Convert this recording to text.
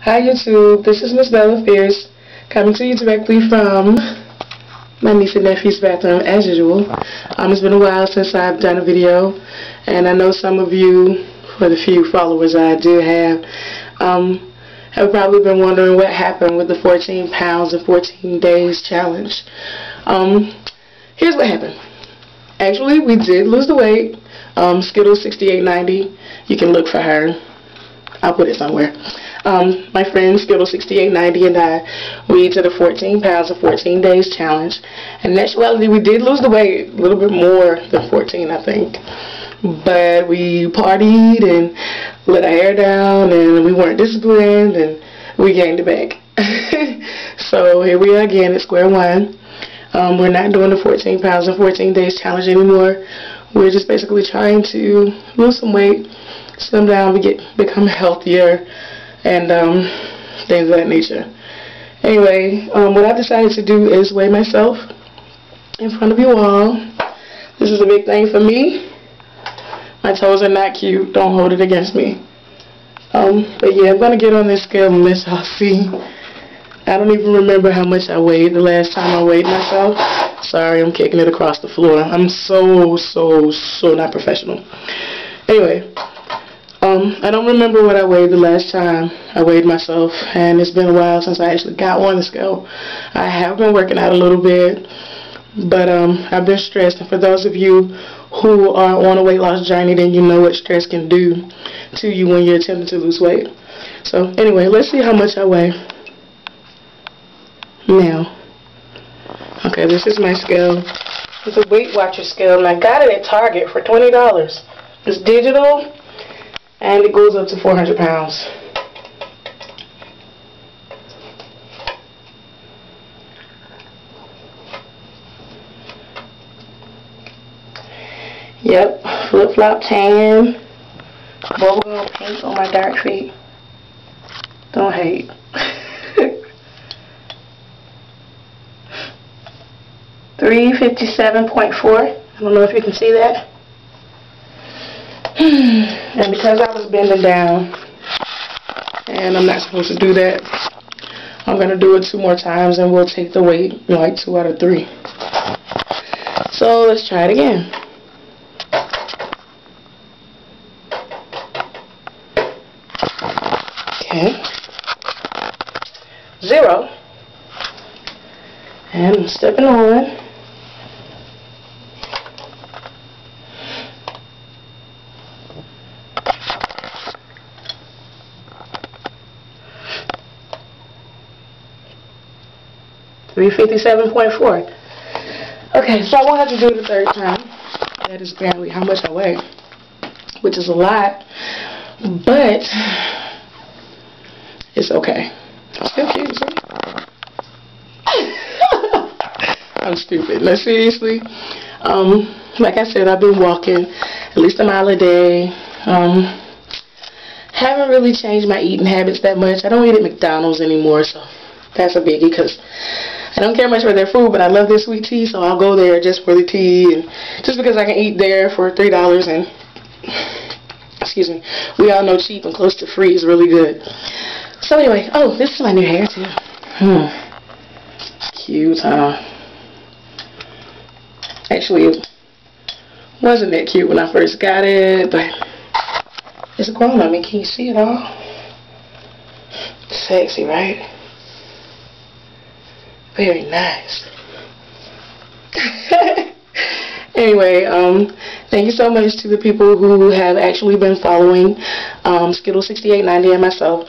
Hi YouTube, this is Miss Bella Fierce coming to you directly from my niece and nephew's bathroom as usual. It's been a while since I've done a video, and I know some of you, for the few followers I do have probably been wondering what happened with the 14 pounds in 14 days challenge. Here's what happened. Actually, we did lose the weight. Skittles 6890, you can look for her. I'll put it somewhere. My friend Skittles 6890 and I, we did a 14 pounds in 14 days challenge. And in actuality, we did lose the weight, a little bit more than 14, I think. But we partied and let our hair down, and we weren't disciplined, and we gained it back. So here we are again at square one. We're not doing the 14 pounds in 14 days challenge anymore. We're just basically trying to lose some weight, slim down, become healthier, and things of that nature. Anyway, what I've decided to do is weigh myself in front of you all. This is a big thing for me. My toes are not cute. Don't hold it against me. But yeah, I'm going to get on this scale and let y'all see. I don't even remember how much I weighed the last time I weighed myself. Sorry, I'm kicking it across the floor. I'm so not professional. Anyway, I don't remember what I weighed the last time I weighed myself, and it's been a while since I actually got on the scale. I have been working out a little bit, but I've been stressed, and for those of you who are on a weight loss journey, then you know what stress can do to you when you're attempting to lose weight. So anyway, let's see how much I weigh now. Okay, this is my scale. It's a Weight Watchers scale, and I got it at Target for $20. It's digital, and it goes up to 400 pounds. Yep, flip-flop tan, bubblegum pink on my dark feet. Don't hate. 357.4. I don't know if you can see that. And because I was bending down, and I'm not supposed to do that, I'm going to do it 2 more times, and we'll take the weight, like 2 out of 3. So let's try it again. Okay. 0. And I'm stepping on. $357.4. Okay, so I won't have to do it the 3rd time. That is apparently how much I weigh, which is a lot, but it's okay. I'm still cute, see? I'm stupid. No, seriously. Like I said, I've been walking at least a mile a day. Haven't really changed my eating habits that much. I don't eat at McDonald's anymore, so that's a biggie, because I don't care much for their food, but I love their sweet tea, so I'll go there just for the tea, and just because I can eat there for $3, and excuse me, we all know cheap and close to free is really good. So anyway, oh, this is my new hair too. Cute, huh? Actually, it wasn't that cute when I first got it, but it's grown on me. Can you see it all? Sexy, right? Very nice. Anyway, thank you so much to the people who have actually been following Skittles 6890 and myself.